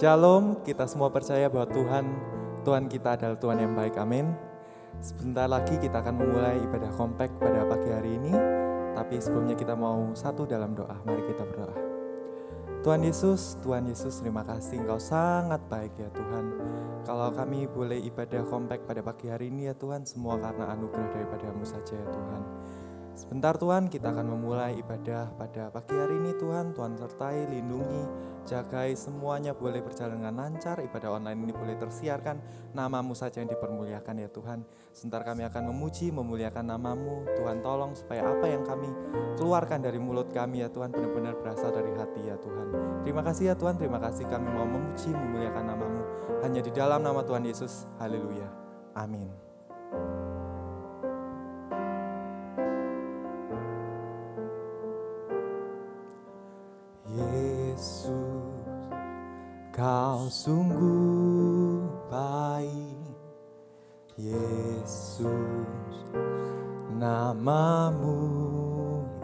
Shalom, kita semua percaya bahwa Tuhan kita adalah Tuhan yang baik, amin. Sebentar lagi kita akan memulai ibadah kompak pada pagi hari ini. Tapi sebelumnya kita mau satu dalam doa, mari kita berdoa. Tuhan Yesus, terima kasih Engkau sangat baik ya Tuhan. Kalau kami boleh ibadah kompak pada pagi hari ini ya Tuhan, semua karena anugerah daripada-Mu saja ya Tuhan. Sebentar Tuhan, kita akan memulai ibadah pada pagi hari ini Tuhan. Tuhan sertai, lindungi, jagai semuanya boleh berjalan dengan lancar. Ibadah online ini boleh tersiarkan, nama-Mu saja yang dipermuliakan ya Tuhan. Sebentar kami akan memuji, memuliakan nama-Mu. Tuhan tolong supaya apa yang kami keluarkan dari mulut kami ya Tuhan benar-benar berasal dari hati ya Tuhan. Terima kasih ya Tuhan, terima kasih kami mau memuji, memuliakan nama-Mu. Hanya di dalam nama Tuhan Yesus, haleluya, amin. Yesus, Kau sungguh baik. Yesus, nama-Mu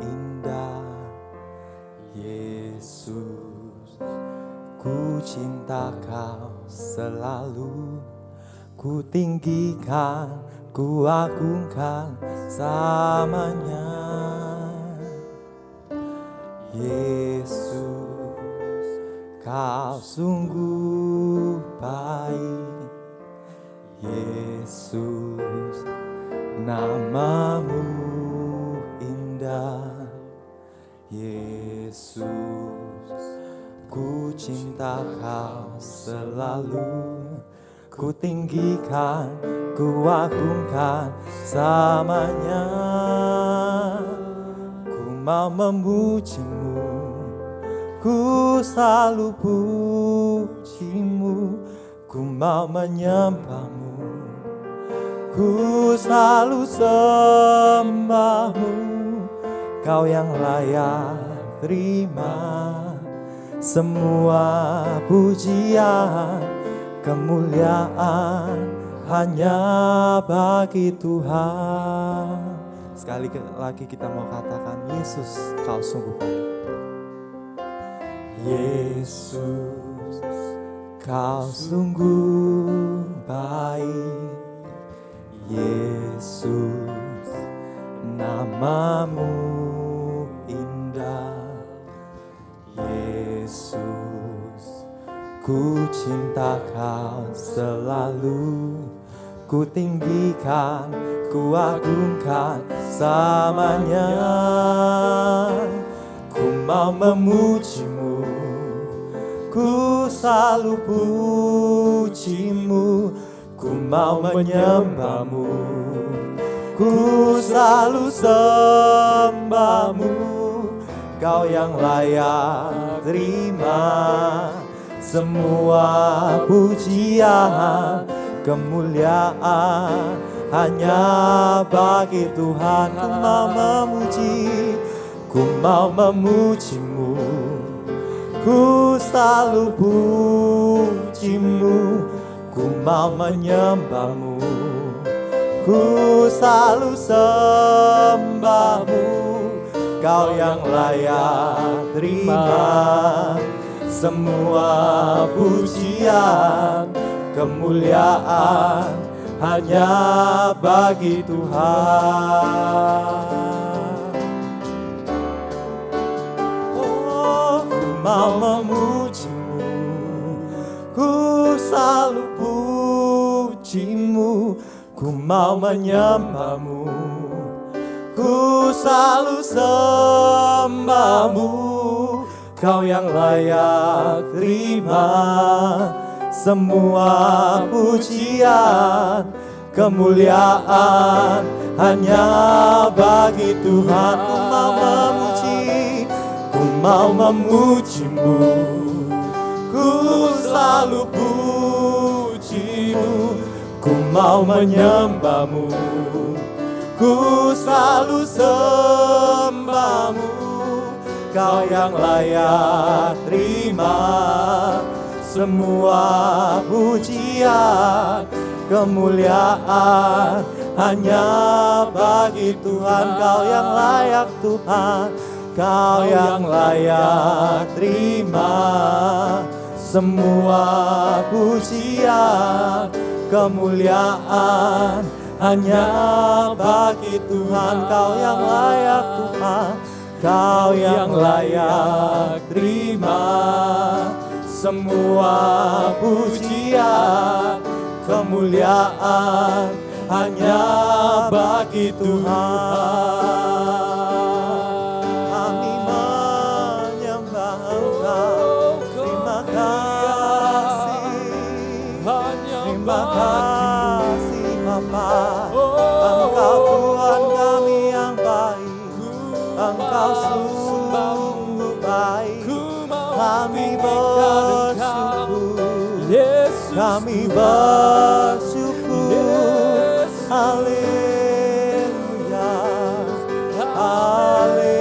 indah. Yesus, ku cinta Kau selalu. Ku tinggikan, ku agungkan samanya. Yesus, Kau sungguh baik. Yesus, nama-Mu indah. Yesus, ku cinta Kau selalu. Ku tinggikan, ku agungkan samanya. Ku mau memuji-Mu, ku selalu puji-Mu. Ku mau menyembah-Mu, ku selalu sembah-Mu. Kau yang layak terima semua pujian, kemuliaan hanya bagi Tuhan. Sekali lagi kita mau katakan, Yesus, Kau sungguh baik. Yesus, Kau sungguh baik. Yesus, nama-Mu indah. Yesus, ku cinta Kau selalu. Ku tinggikan, ku agungkan samanya. Ku mau memuji-Mu, ku selalu puji-Mu. Ku mau menyembah-Mu, ku selalu sembah-Mu. Kau yang layak terima semua pujian, kemuliaan hanya bagi Tuhan. Ku mau memuji, ku mau memuji-Mu, ku selalu puji-Mu. Ku mau menyembah-Mu, ku selalu sembah-Mu. Kau yang layak terima semua pujian, kemuliaan hanya bagi Tuhan. Oh, ku mau memuji-Mu, ku selalu puji-Mu. Ku mau menyembah-Mu, ku selalu sembah-Mu. Kau yang layak terima semua pujian, kemuliaan hanya bagi Tuhan. Ku mau memuji, ku mau memuji-Mu, ku selalu puji-Mu. Ku mau menyembah-Mu, ku selalu sembah-Mu. Kau yang layak terima semua pujian, kemuliaan hanya bagi Tuhan. Kau yang layak Tuhan, Kau yang layak terima semua pujian, kemuliaan hanya bagi Tuhan. Kau yang layak Tuhan, Kau yang layak terima semua pujian, kemuliaan hanya bagi Tuhan. Kami menyembah Engkau, terima kasih, terima kasih Bapa. Engkau Tuhan kami yang baik, Engkau sungguh baik. Kami bersyukur, kami bersyukur. Haleluya, haleluya.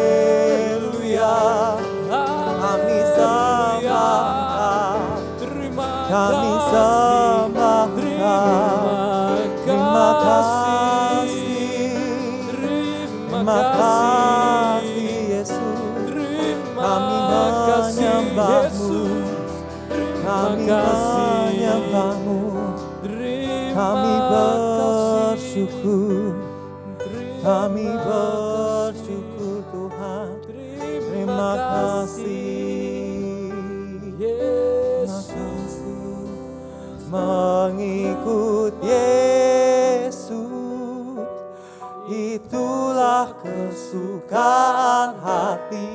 Kami sembah, kami sembah. Terima kasih, terima kasih Yesus. Kami menyembah-Mu, kami menyembah-Mu, kami bersyukur, kami bersyukur Tuhan. Terima kasih, terima kasih. Mengikut Yesus, itulah kesukaan hatiku.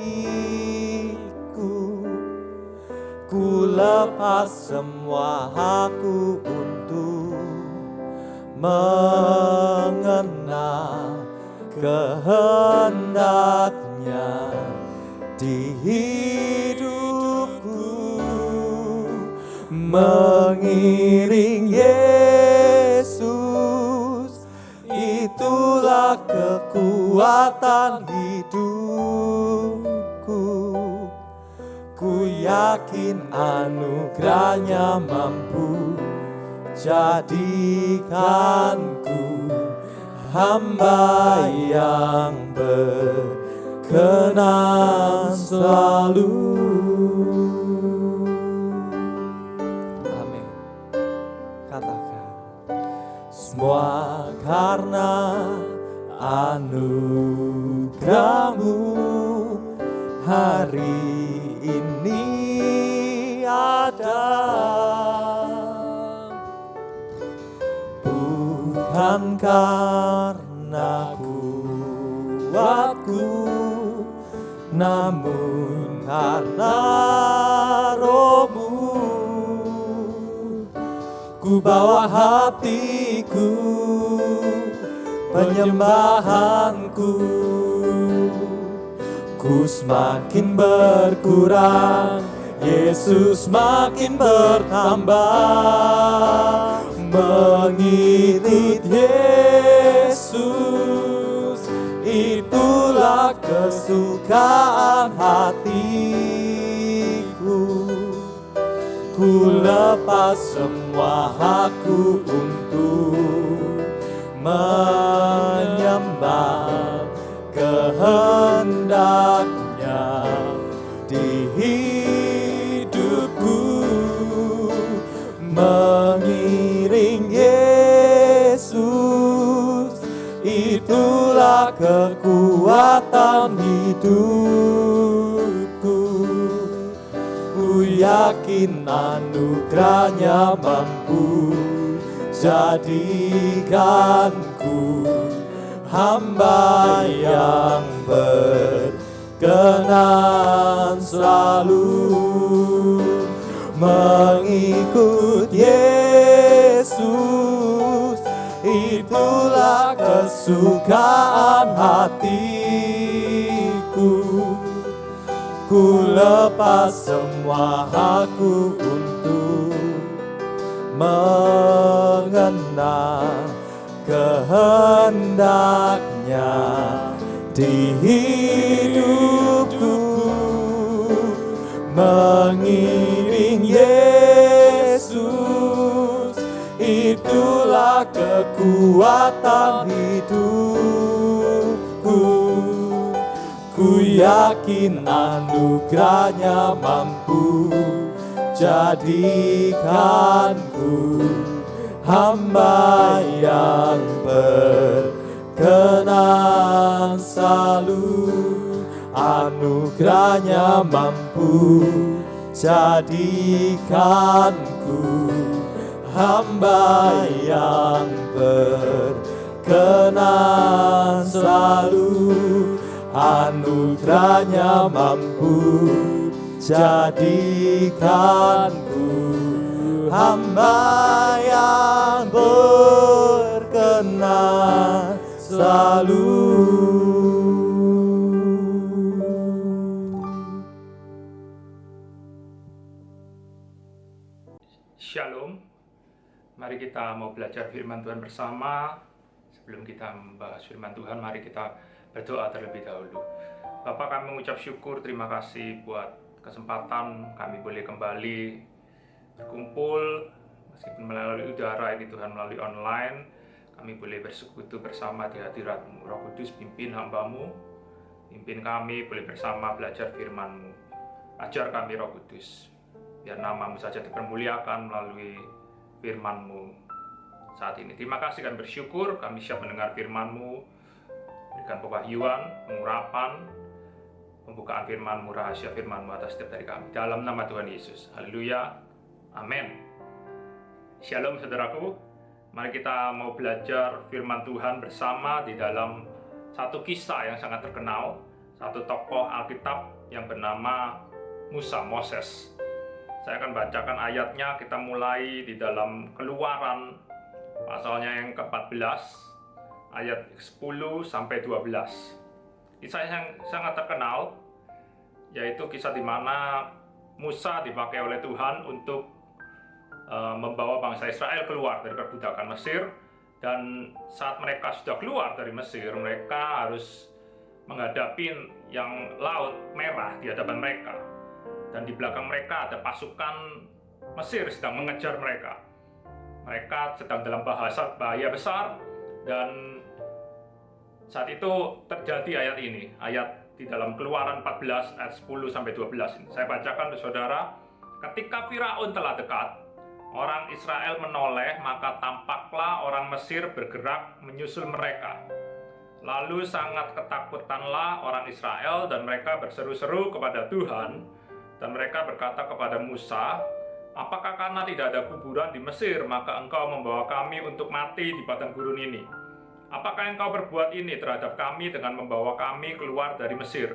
Ku lepas semua hakku untuk mengenal kehendak-Nya di hidupku. Mengiring Yesus, itulah kekuatan hidupku. Ku yakin anugerah-Nya mampu jadikanku hamba yang berkenan selalu. Amin. Katakan, semua karena anugerah-Mu hari ini ada. Bukan karena kuatku, namun karena Roh-Mu. Ku bawa hatiku, penyembahanku. Ku semakin berkurang, Yesus makin bertambah. Mengikut Yesus, itulah kesukaan hatiku. Ku lepas semua hakku untuk menyembah kehendak-Nya di hidupku. Mengiring Yesus, itulah kekuatan hidupku. Ku yakin anugerah-Nya mampu jadikanku hamba yang berkenan selalu. Mengikut Yesus, itulah kesukaan hatiku. Ku lepas semua hakku untuk mengenal kehendak-Nya di hidupku. Mengiring Yesus, itulah kekuatan hidupku. Ku yakin anugerah-Nya mampu jadikanku hamba yang berkenan selalu. Anugerahnya mampu jadikanku hamba yang berkenan selalu. Anugerahnya mampu jadikanku hamba yang berkenan selalu. Shalom, mari kita mau belajar firman Tuhan bersama. Sebelum kita membahas firman Tuhan, mari kita berdoa terlebih dahulu. Bapa, kami mengucap syukur, terima kasih buat kesempatan kami boleh kembali berkumpul, meskipun melalui udara ini Tuhan, melalui online. Kami boleh bersekutu bersama di hadirat-Mu. Roh Kudus, pimpin hamba-Mu, pimpin kami boleh bersama belajar firman-Mu. Ajar kami Roh Kudus, biar nama-Mu saja dipermuliakan melalui firman-Mu saat ini. Terima kasih dan bersyukur kami siap mendengar firman-Mu. Berikan pewahyuan, pengurapan, pembukaan firman-Mu, rahasia firman-Mu atas setiap dari kami. Dalam nama Tuhan Yesus. Haleluya. Amin. Shalom saudaraku. Mari kita mau belajar firman Tuhan bersama di dalam satu kisah yang sangat terkenal. Satu tokoh Alkitab yang bernama Moses. Saya akan bacakan ayatnya, kita mulai di dalam Keluaran pasalnya yang ke-14 ayat 10 sampai 12. Kisah yang sangat terkenal, yaitu kisah di mana Musa dipakai oleh Tuhan untuk membawa bangsa Israel keluar dari perbudakan Mesir. Dan saat mereka sudah keluar dari Mesir, mereka harus menghadapi yang Laut Merah di hadapan mereka. Dan di belakang mereka ada pasukan Mesir sedang mengejar mereka. Mereka sedang dalam bahaya besar, dan saat itu terjadi ayat ini, ayat di dalam Keluaran 14 ayat 10 sampai 12 ini. Saya bacakan untuk saudara. Ketika Firaun telah dekat, orang Israel menoleh, maka tampaklah orang Mesir bergerak menyusul mereka. Lalu sangat ketakutanlah orang Israel, dan mereka berseru-seru kepada Tuhan. Dan mereka berkata kepada Musa, apakah karena tidak ada kuburan di Mesir, maka engkau membawa kami untuk mati di padang gurun ini? Apakah engkau berbuat ini terhadap kami dengan membawa kami keluar dari Mesir?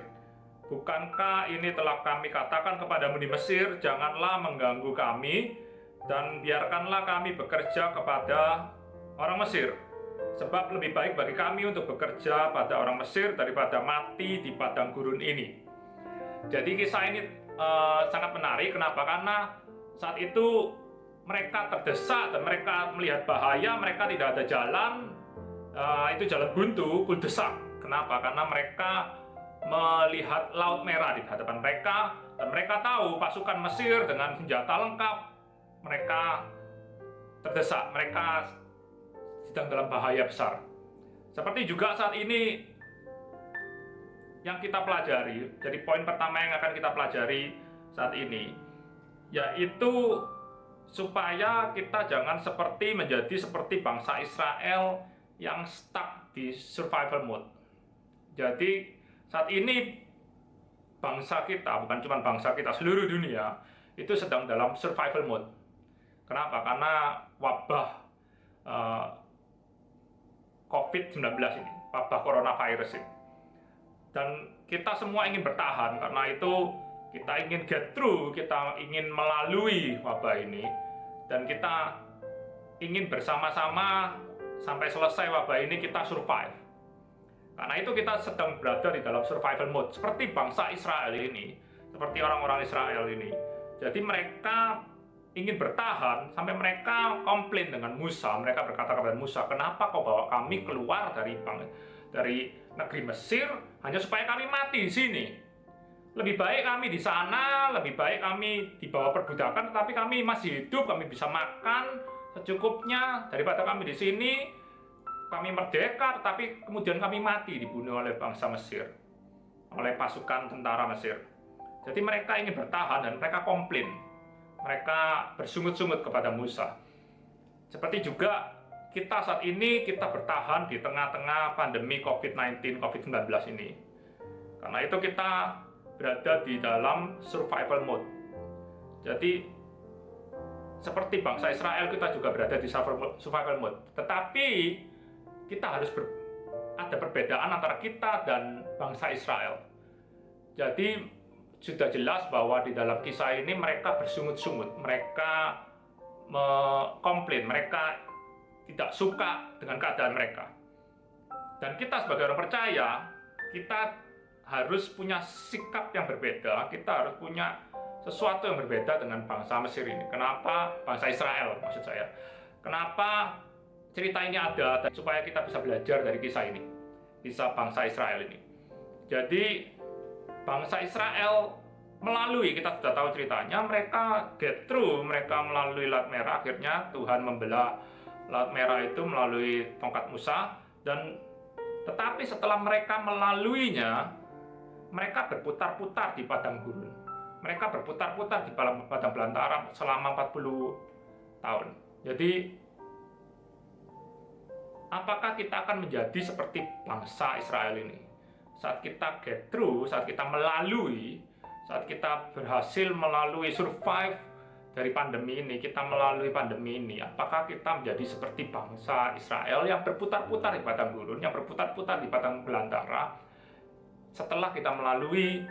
Bukankah ini telah kami katakan kepadamu di Mesir, janganlah mengganggu kami, dan biarkanlah kami bekerja kepada orang Mesir. Sebab lebih baik bagi kami untuk bekerja pada orang Mesir daripada mati di padang gurun ini. Jadi kisah ini sangat menarik. Kenapa? Karena saat itu mereka terdesak dan mereka melihat bahaya, mereka tidak ada jalan, itu jalan buntu, kuldesak. Kenapa? Karena mereka melihat Laut Merah di hadapan mereka, dan mereka tahu pasukan Mesir dengan senjata lengkap. Mereka terdesak, mereka sedang dalam bahaya besar. Seperti juga saat ini yang kita pelajari, jadi poin pertama yang akan kita pelajari saat ini, yaitu supaya kita jangan menjadi seperti bangsa Israel yang stuck di survival mode. Jadi saat ini bangsa kita, bukan cuma bangsa kita, seluruh dunia itu sedang dalam survival mode. Kenapa? Karena wabah COVID-19 ini, wabah coronavirus ini. Dan kita semua ingin bertahan, karena itu kita ingin get through, kita ingin melalui wabah ini, dan kita ingin bersama-sama sampai selesai wabah ini kita survive. Karena itu kita sedang berada di dalam survival mode, seperti bangsa Israel ini, seperti orang-orang Israel ini. Jadi mereka ingin bertahan sampai mereka komplain dengan Musa. Mereka berkata kepada Musa, kenapa kau bawa kami keluar dari negeri Mesir hanya supaya kami mati di sini? Lebih baik kami di sana, lebih baik kami di bawah perbudakan, tetapi kami masih hidup, kami bisa makan secukupnya, daripada kami di sini, kami merdeka, tetapi kemudian kami mati dibunuh oleh bangsa Mesir, oleh pasukan tentara Mesir. Jadi mereka ingin bertahan dan mereka komplain. mereka bersungut-sungut kepada Musa. Seperti juga kita saat ini, kita bertahan di tengah-tengah pandemi COVID-19, COVID-19 ini. Karena itu kita berada di dalam survival mode. Jadi seperti bangsa Israel, kita juga berada di survival mode. Tetapi kita harus ada perbedaan antara kita dan bangsa Israel. Jadi sudah jelas bahwa di dalam kisah ini mereka bersungut-sungut, mereka komplain, mereka tidak suka dengan keadaan mereka. Dan kita sebagai orang percaya, kita harus punya sikap yang berbeda, kita harus punya sesuatu yang berbeda dengan bangsa Mesir ini. Kenapa? Bangsa Israel maksud saya. Kenapa cerita ini ada? Supaya kita bisa belajar dari kisah ini, kisah bangsa Israel ini. Jadi bangsa Israel melalui, kita sudah tahu ceritanya, mereka get through, mereka melalui Laut Merah. Akhirnya Tuhan membelah Laut Merah itu melalui tongkat Musa. Dan tetapi setelah mereka melaluinya, mereka berputar-putar di padang gurun. Mereka berputar-putar di padang belantara selama 40 tahun. Jadi apakah kita akan menjadi seperti bangsa Israel ini? Saat kita get through, saat kita melalui, saat kita berhasil melalui survive dari pandemi ini, kita melalui pandemi ini, apakah kita menjadi seperti bangsa Israel yang berputar-putar di padang gurun, yang berputar-putar di padang belantara setelah kita melalui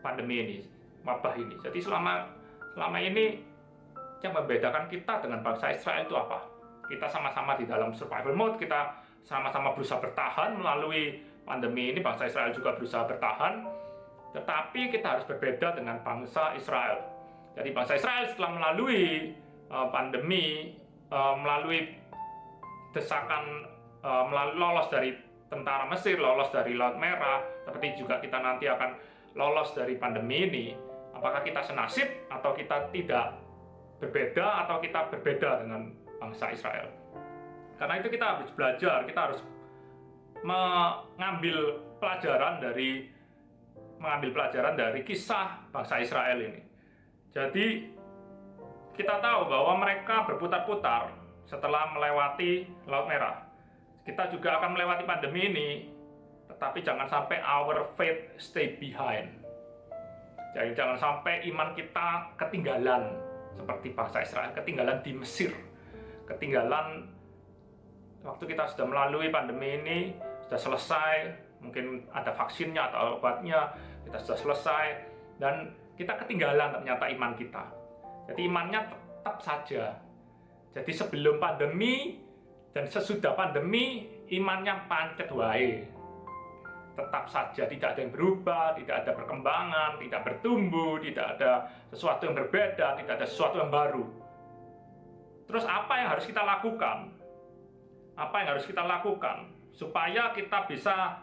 pandemi ini, wabah ini. Jadi selama ini yang membedakan kita dengan bangsa Israel itu apa? Kita sama-sama di dalam survival mode, kita sama-sama berusaha bertahan melalui pandemi ini. Bangsa Israel juga berusaha bertahan, tetapi kita harus berbeda dengan bangsa Israel. Jadi bangsa Israel setelah melalui pandemi, melalui desakan, lolos dari tentara Mesir, lolos dari Laut Merah, seperti juga kita nanti akan lolos dari pandemi ini. Apakah kita senasib atau kita tidak berbeda, atau kita berbeda dengan bangsa Israel? Karena itu kita harus belajar, kita harus mengambil pelajaran dari kisah bangsa Israel ini. Jadi kita tahu bahwa mereka berputar-putar setelah melewati Laut Merah. Kita juga akan melewati pandemi ini, tetapi jangan sampai our faith stay behind. Jadi jangan sampai iman kita ketinggalan seperti bangsa Israel, ketinggalan di Mesir, ketinggalan waktu kita sudah melalui pandemi ini, sudah selesai, mungkin ada vaksinnya atau obatnya, kita sudah selesai, dan kita ketinggalan ternyata iman kita. Jadi imannya tetap saja. Jadi sebelum pandemi dan sesudah pandemi, imannya pancet wae. Tetap saja, tidak ada yang berubah, tidak ada perkembangan, tidak bertumbuh, tidak ada sesuatu yang berbeda, tidak ada sesuatu yang baru. Terus apa yang harus kita lakukan? Apa yang harus kita lakukan supaya kita bisa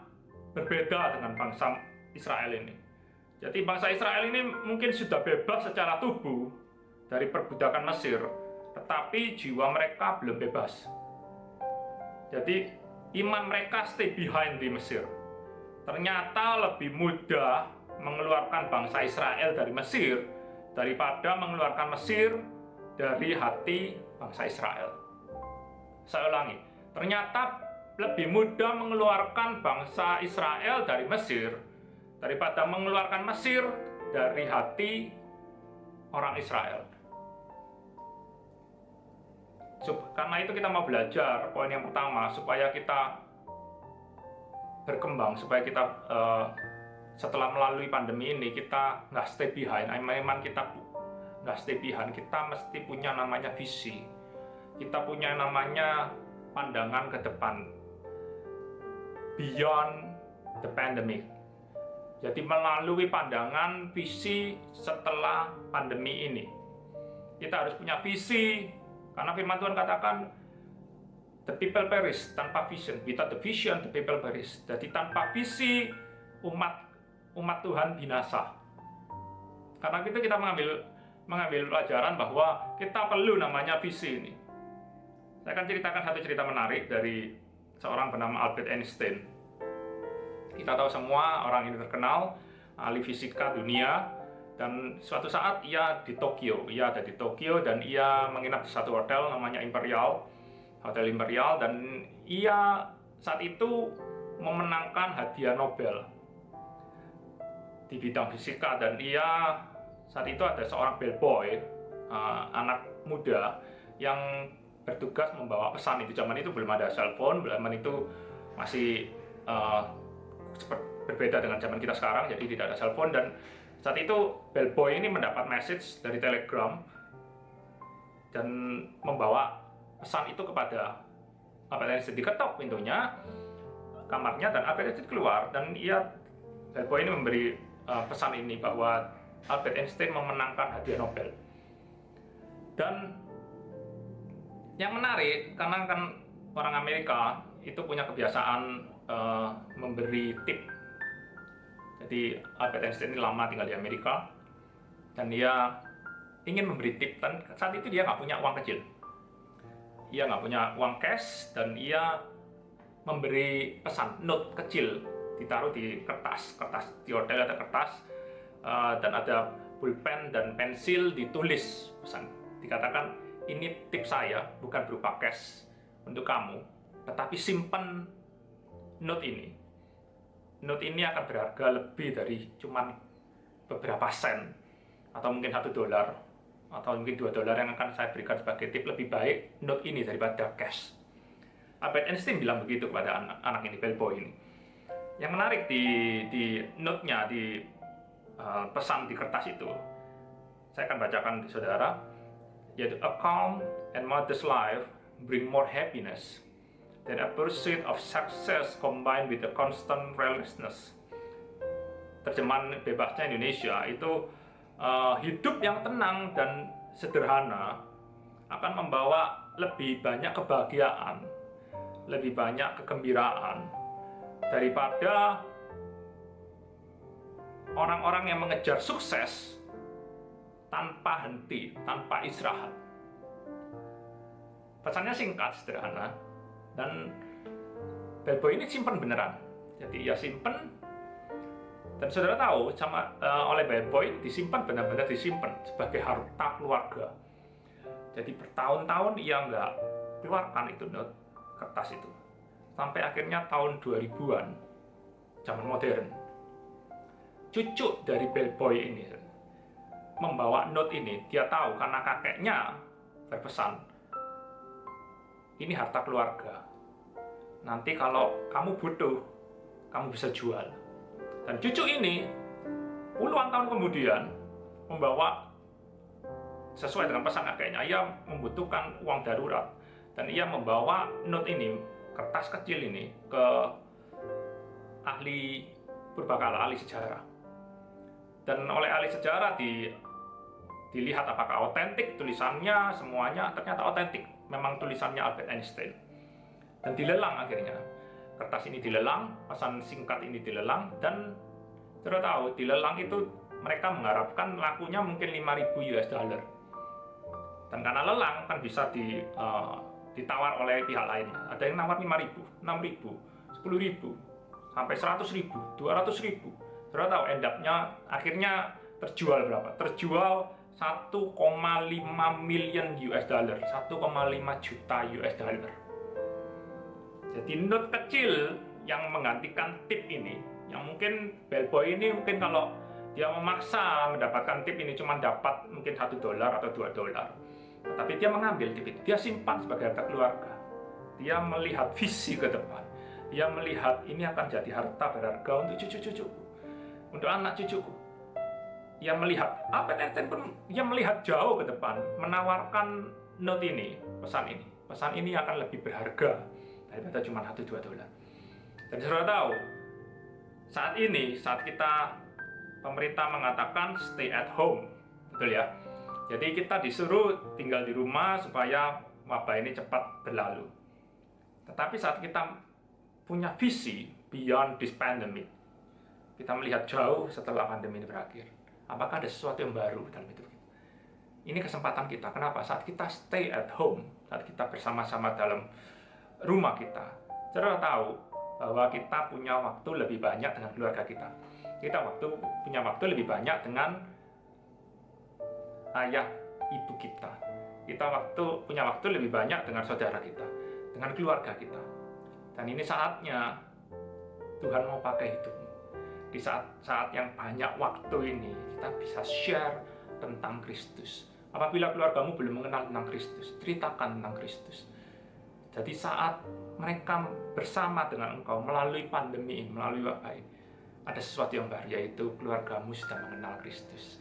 berbeda dengan bangsa Israel ini? Jadi bangsa Israel ini mungkin sudah bebas secara tubuh dari perbudakan Mesir, tetapi jiwa mereka belum bebas. Jadi iman mereka stay behind di Mesir. Ternyata lebih mudah mengeluarkan bangsa Israel dari Mesir daripada mengeluarkan Mesir dari hati bangsa Israel. Saya ulangi, ternyata lebih mudah mengeluarkan bangsa Israel dari Mesir daripada mengeluarkan Mesir dari hati orang Israel. Karena itu kita mau belajar poin yang pertama, supaya kita berkembang, supaya kita setelah melalui pandemi ini kita nggak stay behind, iman kita nggak stay behind. Kita mesti punya namanya visi, kita punya namanya pandangan ke depan, beyond the pandemic. Jadi melalui pandangan visi setelah pandemi ini, kita harus punya visi, karena firman Tuhan katakan the people perish, tanpa vision. Without the vision, the people perish. Jadi tanpa visi, umat Tuhan binasa. Karena itu kita mengambil pelajaran bahwa kita perlu namanya visi ini. Saya akan ceritakan satu cerita menarik dari seorang bernama Albert Einstein. Kita tahu semua orang ini terkenal, ahli fisika dunia, Dan suatu saat ia di Tokyo, ia ada di Tokyo dan ia menginap di satu hotel namanya Hotel Imperial, dan ia saat itu memenangkan hadiah Nobel di bidang fisika. Dan ia saat itu ada seorang bellboy, anak muda yang bertugas membawa pesan. Itu zaman itu belum ada cellphone, zaman itu masih berbeda dengan zaman kita sekarang, jadi tidak ada cellphone. Dan saat itu bellboy ini mendapat message dari telegram dan membawa pesan itu kepada Albert Einstein. Diketok pintunya kamarnya dan Albert Einstein keluar, dan bellboy ini memberi pesan ini bahwa Albert Einstein memenangkan hadiah Nobel. Dan yang menarik, karena kan orang Amerika itu punya kebiasaan memberi tip. Jadi Albert Einstein ini lama tinggal di Amerika dan dia ingin memberi tip, dan saat itu dia nggak punya uang kecil, ia nggak punya uang cash, dan ia memberi pesan note kecil, ditaruh di kertas di hotel ada kertas, dan ada pulpen dan pensil, ditulis pesan, dikatakan ini tip saya, bukan berupa cash untuk kamu, tetapi simpan note ini. Note ini akan berharga lebih dari cuman beberapa sen, atau mungkin $1, atau mungkin $2 yang akan saya berikan sebagai tip. Lebih baik note ini daripada cash. Albert Einstein bilang begitu kepada anak ini, bellboy ini. Yang menarik di note-nya, di pesan di kertas itu, saya akan bacakan di saudara, yaitu a calm and modest life bring more happiness than a pursuit of success combined with a constant restlessness. Terjemahan bebasnya Indonesia itu, hidup yang tenang dan sederhana akan membawa lebih banyak kebahagiaan, lebih banyak kegembiraan daripada orang-orang yang mengejar sukses tanpa henti, tanpa istirahat. Pesannya singkat, sederhana, dan bellboy ini simpen beneran. Jadi ia simpen, dan saudara tahu oleh bellboy disimpan, benar-benar disimpan sebagai harta keluarga. Jadi bertahun-tahun ia nggak keluarkan itu note kertas itu, sampai akhirnya tahun 2000-an, zaman modern, cucu dari bellboy ini membawa note ini. Dia tahu karena kakeknya berpesan, ini harta keluarga, nanti kalau kamu butuh, kamu bisa jual. Dan cucu ini puluhan tahun kemudian membawa, sesuai dengan pesan kakeknya, ia membutuhkan uang darurat, dan ia membawa note ini, kertas kecil ini, ke ahli purbakala, ahli sejarah. Dan oleh ahli sejarah dilihat apakah otentik tulisannya, semuanya ternyata otentik, memang tulisannya Albert Einstein. Dan dilelang akhirnya, kertas ini dilelang, pesan singkat ini dilelang, dan saudara tahu dilelang itu mereka mengharapkan lakunya mungkin $5.000. Dan karena lelang kan bisa ditawar oleh pihak lain. Ada yang nawar 5.000, 6.000, 10.000, sampai 100.000, 200.000. Saudara tahu end up-nya akhirnya terjual berapa? Terjual $1,5 million, $1,5 juta. Jadi note kecil yang menggantikan tip ini, yang mungkin bellboy ini mungkin kalau dia memaksa mendapatkan tip ini cuma dapat mungkin $1 atau $2, tetapi dia mengambil tip itu, dia simpan sebagai harta keluarga. Dia melihat visi ke depan, dia melihat ini akan jadi harta berharga untuk cucu-cucuku, untuk anak cucuku. Ia melihat, Albert Einstein pun dia melihat jauh ke depan, menawarkan note ini, pesan ini akan lebih berharga daripada cuma $1-2. Dan saudara tahu, saat ini, saat kita, pemerintah mengatakan stay at home, betul ya? Jadi kita disuruh tinggal di rumah supaya wabah ini cepat berlalu. Tetapi saat kita punya visi beyond this pandemic, kita melihat jauh setelah pandemi ini berakhir, apakah ada sesuatu yang baru dalam hidup kita? Ini kesempatan kita. Kenapa? Saat kita stay at home, saat kita bersama-sama dalam rumah kita, saudara tahu bahwa kita punya waktu lebih banyak dengan keluarga kita. Kita punya waktu lebih banyak dengan ayah ibu kita. Kita punya waktu lebih banyak dengan saudara kita, dengan keluarga kita. Dan ini saatnya Tuhan mau pakai hidupmu. Di saat yang banyak waktu ini, kita bisa share tentang Kristus. Apabila keluargamu belum mengenal tentang Kristus, ceritakan tentang Kristus. Jadi saat mereka bersama dengan engkau melalui pandemi ini, melalui wabah ini, ada sesuatu yang baru, yaitu keluargamu sudah mengenal Kristus.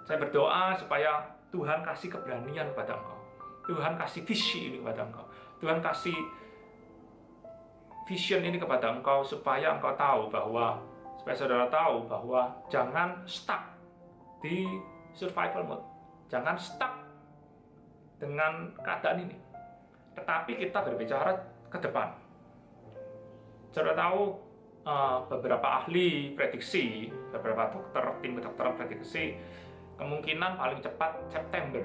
Saya berdoa supaya Tuhan kasih keberanian kepada engkau. Tuhan kasih visi ini kepada engkau. Tuhan kasih vision ini kepada engkau supaya engkau tahu supaya saudara tahu bahwa jangan stuck di survival mode. Jangan stuck dengan keadaan ini. Tetapi kita berbicara ke depan. Saudara tahu beberapa ahli prediksi, beberapa tim kedokteran prediksi kemungkinan paling cepat September.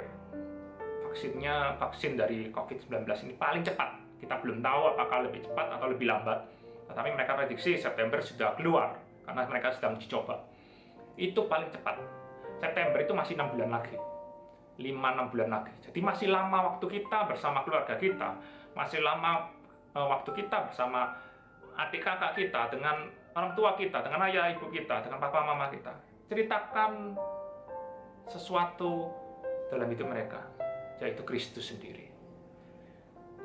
Vaksin dari COVID-19 ini paling cepat. Kita belum tahu apakah lebih cepat atau lebih lambat. Tetapi mereka prediksi September sudah keluar karena mereka sedang uji coba. Itu paling cepat. September itu masih 6 bulan lagi. 5-6 bulan lagi. Jadi masih lama waktu kita bersama keluarga kita. Masih lama waktu kita bersama adik kakak kita, dengan orang tua kita, dengan ayah ibu kita, dengan papa mama kita. Ceritakan sesuatu dalam hidup mereka, yaitu Kristus sendiri.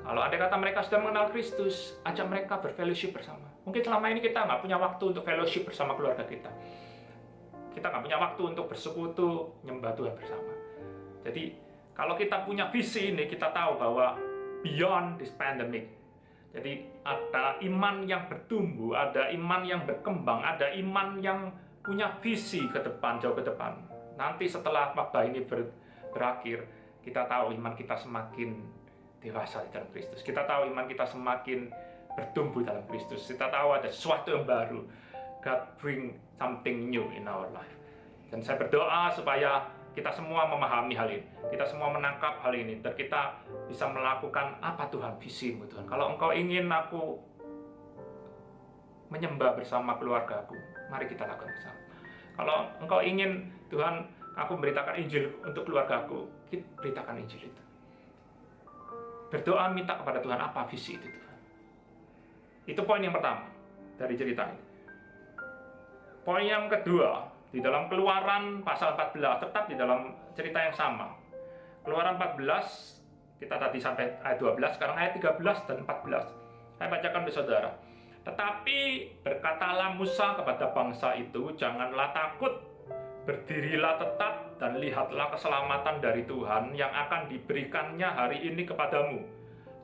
Kalau ada kata mereka sudah mengenal Kristus, ajak mereka berfellowship bersama. Mungkin selama ini kita nggak punya waktu untuk fellowship bersama keluarga kita. Kita nggak punya waktu untuk bersekutu, nyembah Tuhan bersama. Jadi, kalau kita punya visi ini, kita tahu bahwa beyond this pandemic, jadi ada iman yang bertumbuh, ada iman yang berkembang, ada iman yang punya visi ke depan, jauh ke depan. Nanti setelah wabah ini berakhir, kita tahu iman kita semakin dewasa di dalam Kristus. Kita tahu iman kita semakin bertumbuh dalam Kristus. Kita tahu ada sesuatu yang baru. God bring something new in our life. Dan saya berdoa supaya kita semua memahami hal ini. Kita semua menangkap hal ini. Dan kita bisa melakukan apa Tuhan, visimu Tuhan. Kalau engkau ingin aku menyembah bersama keluargaku, mari kita lakukan bersama. Kalau engkau ingin Tuhan, aku memberitakan Injil untuk keluargaku, kita beritakan Injil itu. Berdoa minta kepada Tuhan apa visi itu Tuhan. Itu poin yang pertama dari cerita ini. Poin yang kedua, di dalam Keluaran pasal 14, tetap di dalam cerita yang sama. Keluaran 14, kita tadi sampai ayat 12, sekarang ayat 13 dan 14. Saya bacakan ke saudara. Tetapi berkatalah Musa kepada bangsa itu, janganlah takut, berdirilah tetap dan lihatlah keselamatan dari Tuhan yang akan diberikannya hari ini kepadamu.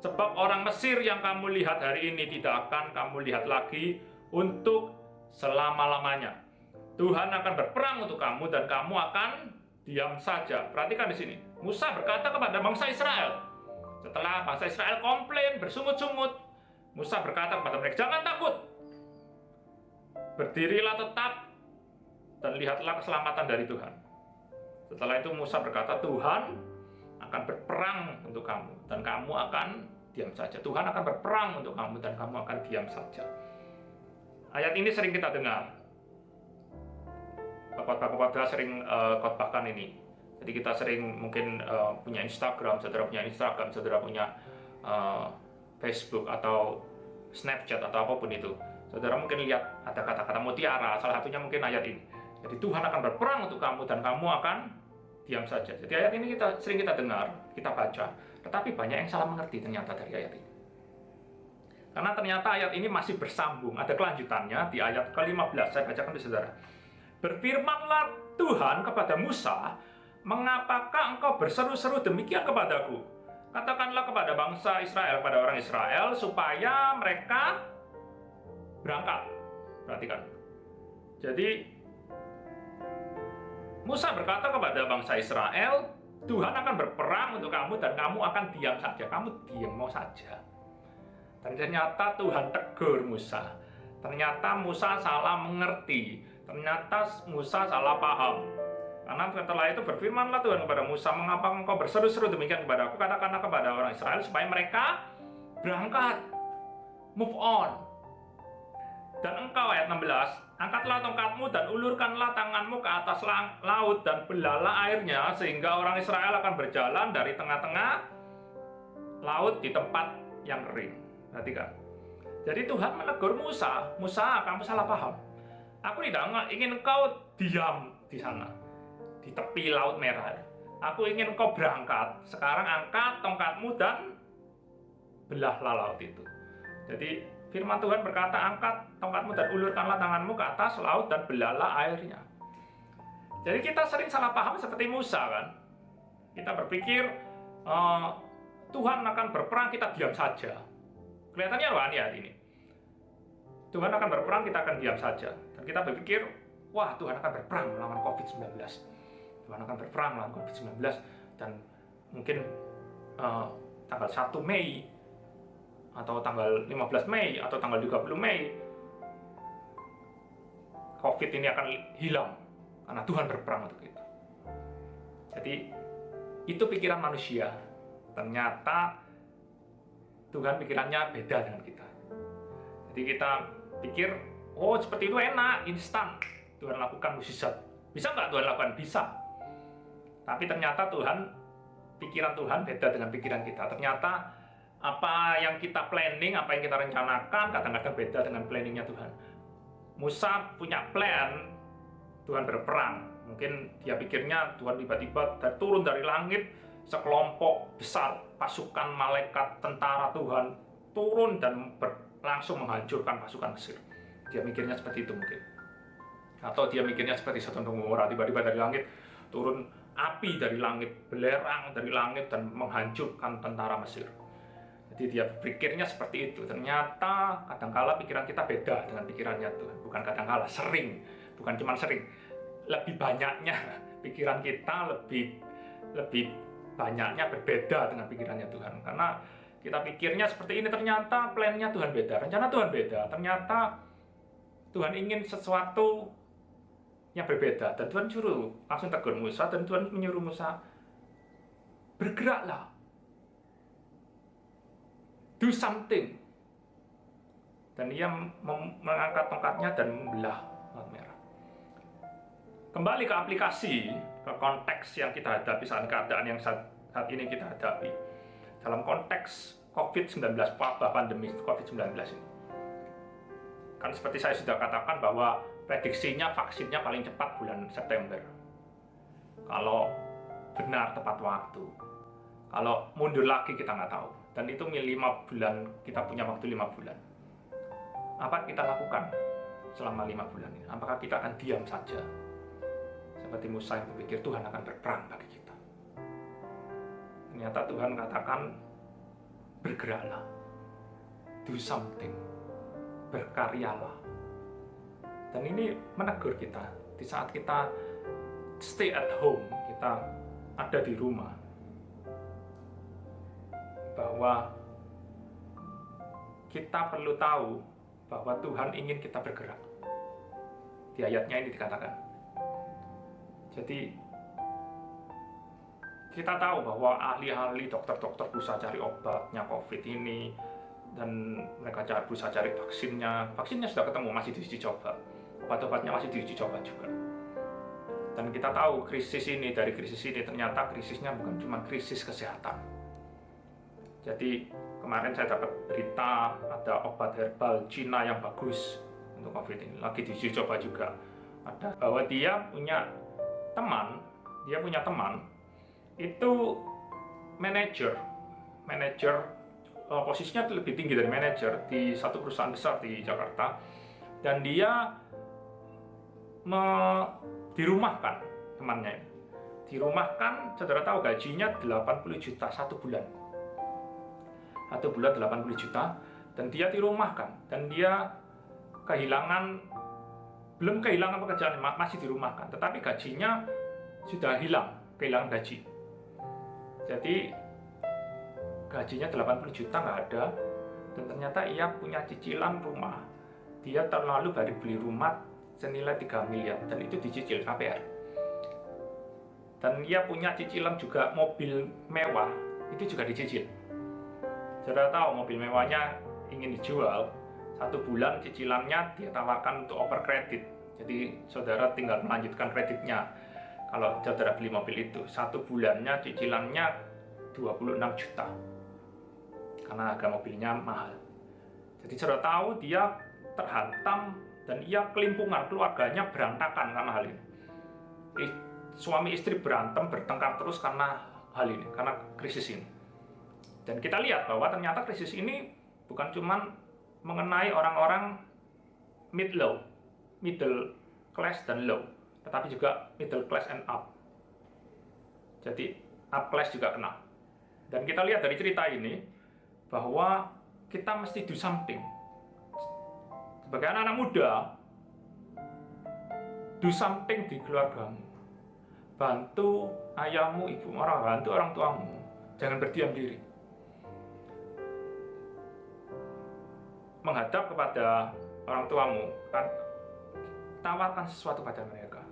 Sebab orang Mesir yang kamu lihat hari ini tidak akan kamu lihat lagi untuk selama-lamanya. Tuhan akan berperang untuk kamu dan kamu akan diam saja. Perhatikan di sini. Musa berkata kepada bangsa Israel. Setelah bangsa Israel komplain, bersungut-sungut, Musa berkata kepada mereka, jangan takut. Berdirilah tetap dan lihatlah keselamatan dari Tuhan. Setelah itu Musa berkata, Tuhan akan berperang untuk kamu dan kamu akan diam saja. Tuhan akan berperang untuk kamu dan kamu akan diam saja. Ayat ini sering kita dengar. Khotbah-khotbah sering khotbahkan ini. Jadi kita sering mungkin punya Instagram, saudara punya Facebook atau Snapchat atau apapun itu. Saudara mungkin lihat ada kata-kata mutiara, salah satunya mungkin ayat ini. Jadi Tuhan akan berperang untuk kamu dan kamu akan diam saja. Jadi ayat ini sering kita dengar, kita baca, tetapi banyak yang salah mengerti ternyata dari ayat ini. Karena ternyata ayat ini masih bersambung, ada kelanjutannya di ayat ke-15. Saya bacakan di saudara. Berfirmanlah Tuhan kepada Musa, mengapakah engkau berseru-seru demikian kepadaku? Katakanlah kepada bangsa Israel, kepada orang Israel, supaya mereka berangkat. Perhatikan. Jadi, Musa berkata kepada bangsa Israel, Tuhan akan berperang untuk kamu dan kamu akan diam saja. Kamu diam mau saja. Dan ternyata Tuhan tegur Musa. Ternyata Musa salah mengerti. Ternyata Musa salah paham. Karena setelah itu berfirmanlah Tuhan kepada Musa, mengapa engkau berseru-seru demikian kepada aku? Katakanlah kepada orang Israel supaya mereka berangkat. Move on. Dan engkau, ayat 16, angkatlah tongkatmu dan ulurkanlah tanganmu ke atas laut dan belalah airnya, sehingga orang Israel akan berjalan dari tengah-tengah laut di tempat yang kering. Perhatikan. Jadi Tuhan menegur Musa, Musa, kamu salah paham. Aku tidak ingin engkau diam di sana, di tepi Laut Merah. Aku ingin engkau berangkat. Sekarang angkat tongkatmu dan belahlah laut itu. Jadi firman Tuhan berkata, angkat tongkatmu dan ulurkanlah tanganmu ke atas laut dan belahlah airnya. Jadi kita sering salah paham seperti Musa kan. Kita berpikir Tuhan akan berperang, kita diam saja. Kelihatannya rohani hari ini. Tuhan akan berperang, kita akan diam saja. Dan kita berpikir, wah Tuhan akan berperang melawan COVID-19. Tuhan akan berperang melawan COVID-19. Dan mungkin tanggal 1 Mei, atau tanggal 15 Mei, atau tanggal 20 Mei, COVID ini akan hilang. Karena Tuhan berperang untuk itu. Jadi, itu pikiran manusia. Ternyata Tuhan pikirannya beda dengan kita. Jadi kita pikir, oh seperti itu enak, instan. Tuhan lakukan mukjizat. Bisa nggak Tuhan lakukan? Bisa. Tapi ternyata pikiran Tuhan beda dengan pikiran kita. Ternyata apa yang kita planning, apa yang kita rencanakan, kadang-kadang beda dengan planningnya Tuhan. Musa punya plan, Tuhan berperang. Mungkin dia pikirnya Tuhan tiba-tiba turun dari langit, sekelompok besar pasukan malaikat tentara Tuhan turun dan langsung menghancurkan pasukan Mesir. Dia mikirnya seperti itu mungkin. Atau dia mikirnya seperti Sodom dan Gomora, tiba-tiba dari langit turun api dari langit, belerang dari langit dan menghancurkan tentara Mesir. Jadi dia pikirnya seperti itu. Ternyata kadangkala pikiran kita beda dengan pikirannya Tuhan. Bukan kadangkala, sering. Bukan cuma sering. Lebih banyaknya pikiran kita lebih banyaknya berbeda dengan pikirannya Tuhan. Karena kita pikirnya seperti ini, ternyata plannya Tuhan beda, rencana Tuhan beda. Ternyata Tuhan ingin sesuatu yang berbeda. Dan Tuhan langsung tegur Musa, dan Tuhan menyuruh Musa, bergeraklah, do something. Dan ia mengangkat tongkatnya dan membelah Laut Merah. Kembali ke aplikasi, ke konteks yang kita hadapi saat keadaan yang saat ini kita hadapi. Dalam konteks COVID-19, wabah pandemi COVID-19 ini. Kan seperti saya sudah katakan bahwa prediksinya vaksinnya paling cepat bulan September. Kalau benar tepat waktu. Kalau mundur lagi kita nggak tahu. Dan itu 5 bulan, kita punya waktu 5 bulan. Apa kita lakukan selama 5 bulan ini? Apakah kita akan diam saja? Seperti Musa yang berpikir Tuhan akan berperang bagi kita. Ternyata Tuhan katakan, bergeraklah, do something, berkaryalah. Dan ini menegur kita di saat kita stay at home, kita ada di rumah, bahwa kita perlu tahu bahwa Tuhan ingin kita bergerak. Di ayatnya ini dikatakan. Jadi kita tahu bahwa ahli-ahli, dokter-dokter berusaha cari obatnya COVID ini, dan mereka berusaha cari vaksinnya. Vaksinnya sudah ketemu, masih diuji coba. Obat-obatnya masih diuji coba juga. Dan kita tahu dari krisis ini ternyata krisisnya bukan cuma krisis kesehatan. Jadi kemarin saya dapat berita ada obat herbal Cina yang bagus untuk COVID ini, lagi diuji coba juga. Ada bahwa dia punya teman itu manajer, posisinya lebih tinggi dari manajer di satu perusahaan besar di Jakarta, dan dia dirumahkan temannya ini. Dirumahkan, saudara tahu gajinya 80 juta satu bulan. Satu bulan 80 juta, dan dia dirumahkan, dan dia belum kehilangan pekerjaan, masih dirumahkan, tetapi gajinya sudah kehilangan gaji. Jadi gajinya 80 juta nggak ada, dan ternyata ia punya cicilan rumah. Dia terlalu baru beli rumah senilai 3 miliar, dan itu dicicil KPR. Dan ia punya cicilan juga mobil mewah, itu juga dicicil. Saudara tahu mobil mewahnya ingin dijual, 1 bulan cicilannya dia tawarkan untuk over kredit. Jadi saudara tinggal melanjutkan kreditnya. Kalau saudara beli mobil itu 1 bulannya cicilannya 26 juta karena harga mobilnya mahal. Jadi saudara tahu dia terhantam dan ia kelimpungan, keluarganya berantakan karena hal ini. Suami istri berantem, bertengkar terus karena hal ini, karena krisis ini. Dan kita lihat bahwa ternyata krisis ini bukan cuma mengenai orang-orang middle class dan low, tetapi juga middle class and up. Jadi up class juga kena. Dan kita lihat dari cerita ini bahwa kita mesti do something. Sebagai anak-anak muda, do something di keluargamu. Bantu ayahmu, ibumu, bantu orang tuamu. Jangan berdiam diri. Menghadap kepada orang tuamu, kan, tawarkan sesuatu pada mereka.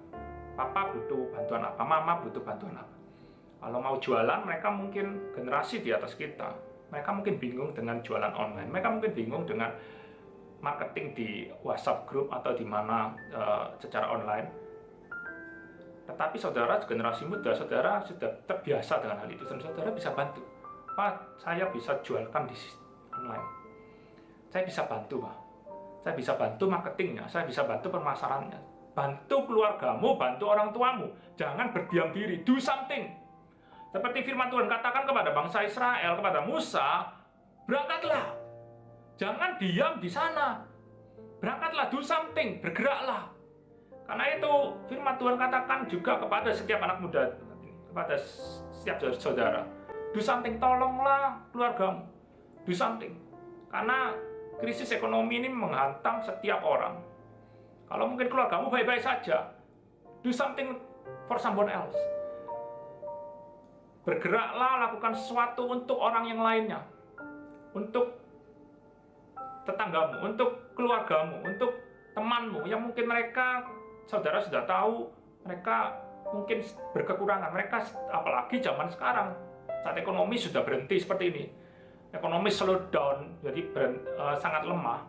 Papa butuh bantuan apa, mama butuh bantuan apa. Kalau mau jualan, mereka mungkin generasi di atas kita. Mereka mungkin bingung dengan jualan online. Mereka mungkin bingung dengan marketing di WhatsApp group atau di mana secara online. Tetapi saudara generasi muda, saudara sudah terbiasa dengan hal itu, dan saudara bisa bantu. Pak, saya bisa jualkan di online. Saya bisa bantu, Pak. Saya bisa bantu marketingnya, saya bisa bantu pemasarannya. Bantu keluargamu, bantu orang tuamu. Jangan berdiam diri, do something. Seperti firman Tuhan katakan kepada bangsa Israel, kepada Musa, berangkatlah. Jangan diam di sana. Berangkatlah, do something, bergeraklah. Karena itu firman Tuhan katakan juga kepada setiap anak muda, kepada setiap saudara, do something, tolonglah keluargamu, do something. Karena krisis ekonomi ini menghantam setiap orang. Kalau mungkin keluargamu baik-baik saja, do something for someone else. Bergeraklah, lakukan sesuatu untuk orang yang lainnya, untuk tetanggamu, untuk keluargamu, untuk temanmu yang mungkin mereka, saudara sudah tahu, mereka mungkin berkekurangan. Mereka, apalagi zaman sekarang, saat ekonomi sudah berhenti seperti ini, ekonomi slow down, jadi sangat lemah.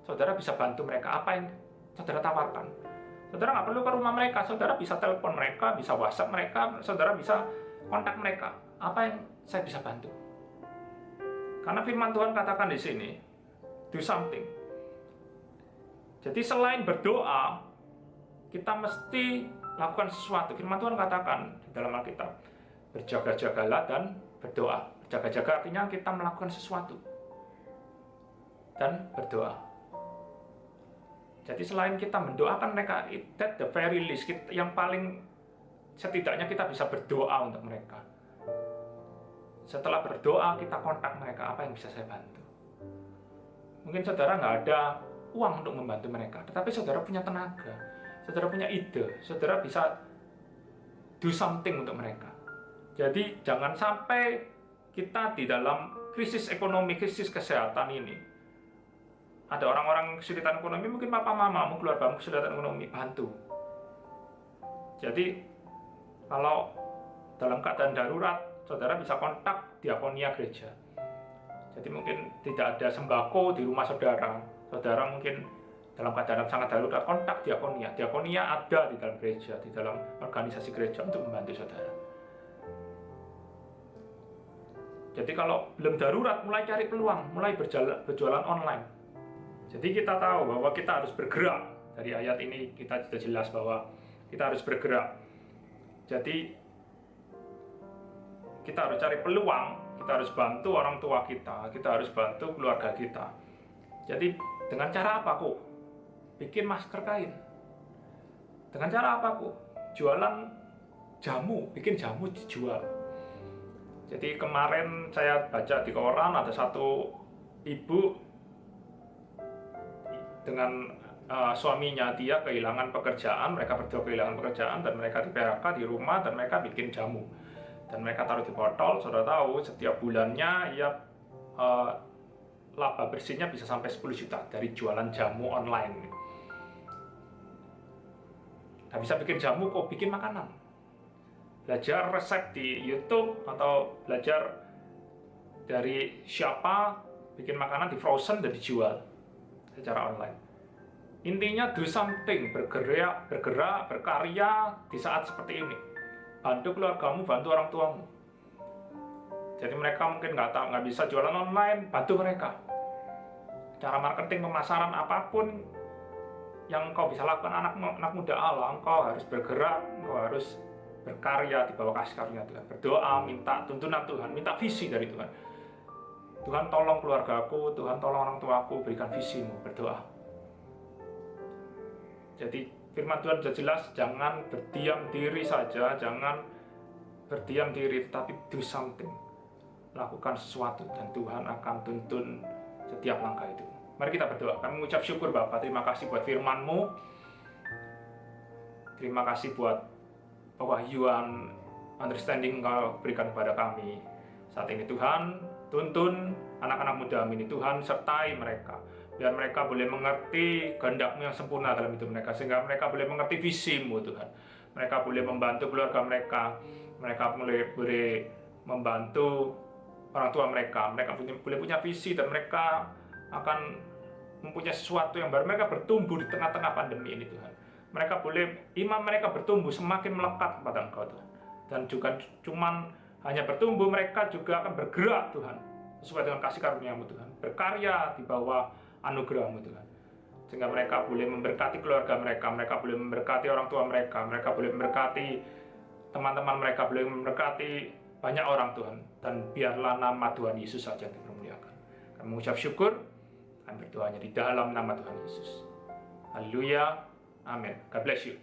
Saudara bisa bantu mereka. Apa yang saudara tawarkan? Saudara nggak perlu ke rumah mereka, saudara bisa telepon mereka, bisa WhatsApp mereka, saudara bisa kontak mereka. Apa yang saya bisa bantu? Karena firman Tuhan katakan di sini, do something. Jadi selain berdoa, kita mesti lakukan sesuatu. Firman Tuhan katakan di dalam Alkitab, berjaga-jagalah dan berdoa. Berjaga-jaga artinya kita melakukan sesuatu dan berdoa. Jadi selain kita mendoakan mereka, that the very least, yang paling setidaknya kita bisa berdoa untuk mereka. Setelah berdoa, kita kontak mereka, apa yang bisa saya bantu. Mungkin saudara nggak ada uang untuk membantu mereka, tetapi saudara punya tenaga, saudara punya ide, saudara bisa do something untuk mereka. Jadi jangan sampai kita di dalam krisis ekonomi, krisis kesehatan ini, ada orang-orang kesulitan ekonomi, mungkin papa mama, keluargamu kesulitan ekonomi, bantu. Jadi kalau dalam keadaan darurat, saudara bisa kontak diakonia gereja. Jadi mungkin tidak ada sembako di rumah saudara, saudara mungkin dalam keadaan sangat darurat, kontak diakonia. Diakonia ada di dalam gereja, di dalam organisasi gereja untuk membantu saudara. Jadi kalau belum darurat, mulai cari peluang, mulai berjualan online. Jadi kita tahu bahwa kita harus bergerak. Dari ayat ini kita sudah jelas bahwa kita harus bergerak. Jadi kita harus cari peluang, kita harus bantu orang tua kita harus bantu keluarga kita. Jadi dengan cara apa kok? Bikin masker kain. Dengan cara apa kok? Jualan jamu, bikin jamu dijual. Jadi kemarin saya baca di koran ada satu ibu dengan suaminya, dia kehilangan pekerjaan, mereka berdua kehilangan pekerjaan dan mereka di PHK di rumah dan mereka bikin jamu dan mereka taruh di botol. Saudara tahu setiap bulannya ya laba bersihnya bisa sampai 10 juta dari jualan jamu online. Nah, bisa bikin jamu kok, bikin makanan. Belajar resep di YouTube atau belajar dari siapa, bikin makanan di frozen dan dijual. secara online. Intinya do something, bergerak, berkarya di saat seperti ini. Bantu keluargamu, bantu orang tuamu. Jadi mereka mungkin nggak bisa jualan online, bantu mereka. Cara marketing, pemasaran, apapun yang engkau bisa lakukan, anak muda Allah, engkau harus bergerak, engkau harus berkarya di bawah kasih karunia Tuhan. Berdoa, minta tuntunan Tuhan, minta visi dari Tuhan. Tuhan tolong keluargaku, Tuhan tolong orang tuaku, berikan visimu, berdoa. Jadi firman Tuhan sudah jelas, jangan berdiam diri saja, jangan berdiam diri, tetapi do something. Lakukan sesuatu dan Tuhan akan tuntun setiap langkah itu. Mari kita berdoa. Kami mengucap syukur Bapa, terima kasih buat firman-Mu. Terima kasih buat pewahyuan, understanding Engkau berikan kepada kami. Saat ini Tuhan, tuntun anak-anak muda ini, Tuhan sertai mereka. Biar mereka boleh mengerti kehendak-Mu yang sempurna dalam hidup mereka, sehingga mereka boleh mengerti visi-Mu Tuhan. Mereka boleh membantu keluarga mereka, mereka boleh membantu orang tua mereka boleh punya visi, dan mereka akan mempunyai sesuatu yang baru. Mereka bertumbuh di tengah-tengah pandemi ini Tuhan. Mereka boleh, iman mereka bertumbuh semakin melekat kepada Engkau Tuhan. Dan juga cuman hanya bertumbuh, mereka juga akan bergerak Tuhan, sesuai dengan kasih karunia-Mu Tuhan. Berkarya di bawah anugerah-Mu Tuhan. Sehingga mereka boleh memberkati keluarga mereka boleh memberkati orang tua mereka boleh memberkati teman-teman mereka, boleh memberkati banyak orang Tuhan. Dan biarlah nama Tuhan Yesus saja yang dipermuliakan. Kami mengucap syukur, kami berdoanya di dalam nama Tuhan Yesus. Haleluya, amin. God bless you.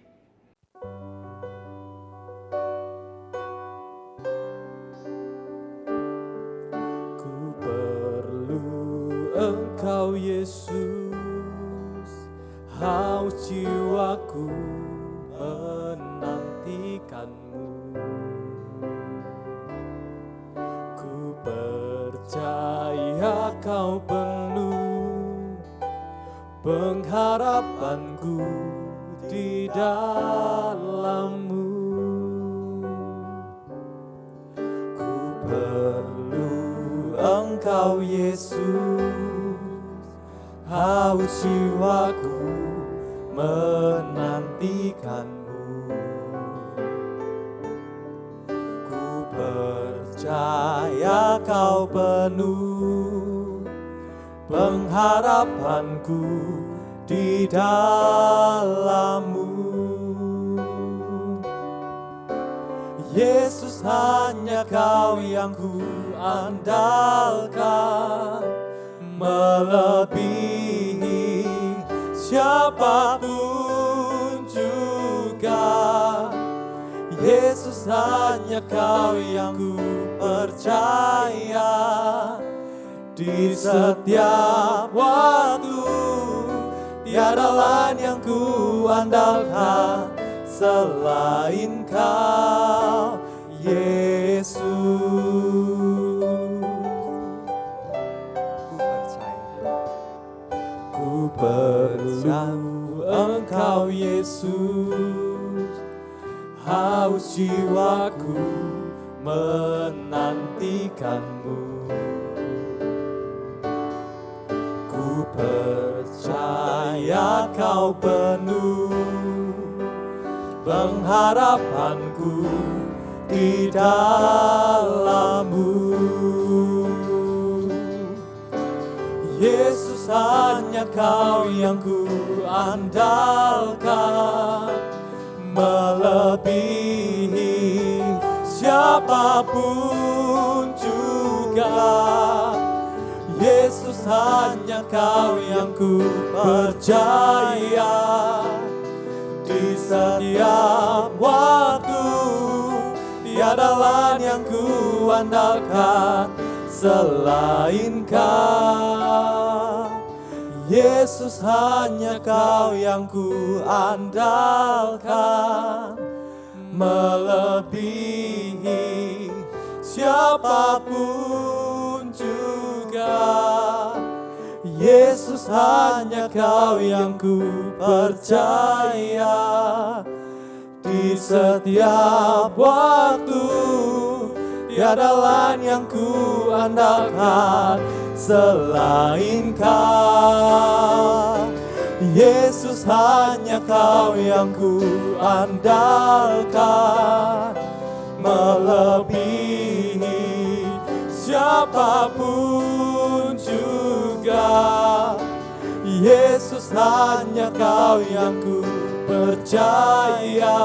Ku perlu Engkau Yesus, haus jiwaku menantikan-Mu. Ku percaya Kau penuh pengharapanku di dalam-Mu. Ku perlu Engkau Yesus, haus jiwaku menantikan-Mu. Ku percaya Kau penuh pengharapanku di dalam-Mu. Yesus, hanya Kau yang ku andalkan, melebihi siapapun juga. Yesus, hanya Kau yang ku percaya di setiap waktu. Tiada lain yang ku andalkan selain Kau, Yesus. Ku perlu Engkau Yesus, haus jiwaku menantikan-Mu. Ku percaya Kau penuh pengharapanku di dalam-Mu. Yesus, hanya Kau yang ku andalkan, melebihi siapapun juga. Yesus, hanya Kau yang ku percaya di setiap waktu. Tiada lain yang ku andalkan selain Kau, Yesus, hanya Kau yang ku andalkan, melebihi siapapun juga. Yesus, hanya Kau yang ku percaya di setiap waktu. Tiada lain yang ku andalkan selain Kau. Yesus, hanya Kau yang ku andalkan, melebihi siapapun juga. Yesus, hanya Kau yang ku percaya.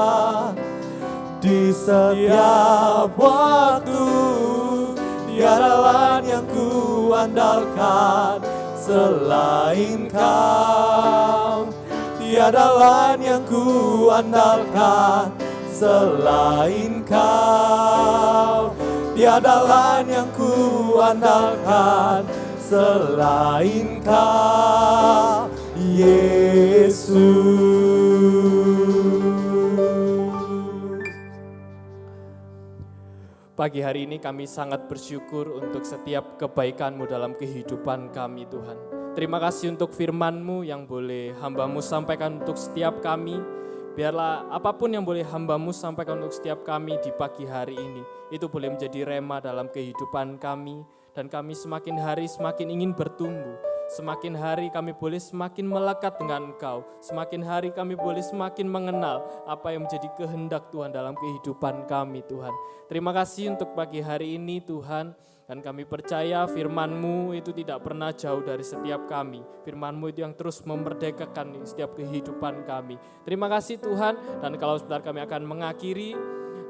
Di setiap waktu tiada lain yang ku andalkan selain Kau. Tiada lain yang ku andalkan selain Kau. Tiada lain yang ku andalkan selain Kau, Yesus. Pagi hari ini kami sangat bersyukur untuk setiap kebaikan-Mu dalam kehidupan kami, Tuhan. Terima kasih untuk firman-Mu yang boleh hamba-Mu sampaikan untuk setiap kami. Biarlah apapun yang boleh hamba-Mu sampaikan untuk setiap kami di pagi hari ini, itu boleh menjadi rema dalam kehidupan kami. Dan kami semakin hari semakin ingin bertumbuh. Semakin hari kami boleh semakin melekat dengan Engkau. Semakin hari kami boleh semakin mengenal apa yang menjadi kehendak Tuhan dalam kehidupan kami, Tuhan. Terima kasih untuk pagi hari ini, Tuhan. Dan kami percaya firman-Mu itu tidak pernah jauh dari setiap kami. Firman-Mu itu yang terus memerdekakan setiap kehidupan kami. Terima kasih Tuhan. Dan kalau sebentar kami akan mengakhiri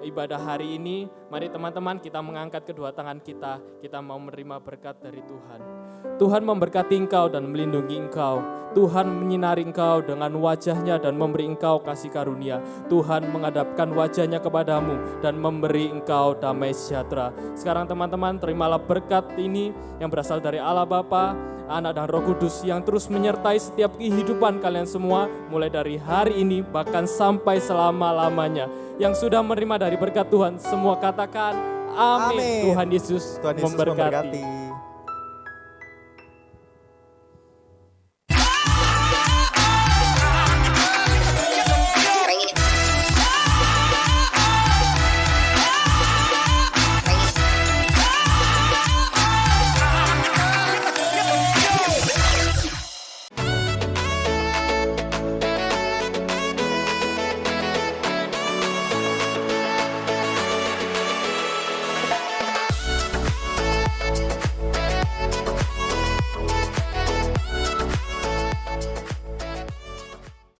ibadah hari ini, mari teman-teman kita mengangkat kedua tangan kita mau menerima berkat dari Tuhan. Tuhan memberkati engkau dan melindungi engkau. Tuhan menyinari engkau dengan wajahnya dan memberi engkau kasih karunia. Tuhan menghadapkan wajahnya kepadamu dan memberi engkau damai sejahtera. Sekarang teman-teman terimalah berkat ini yang berasal dari Allah Bapa, Anak dan Roh Kudus yang terus menyertai setiap kehidupan kalian semua mulai dari hari ini bahkan sampai selama-lamanya. Yang sudah menerima dari berkat Tuhan semua katakan amin. Tuhan Yesus memberkati.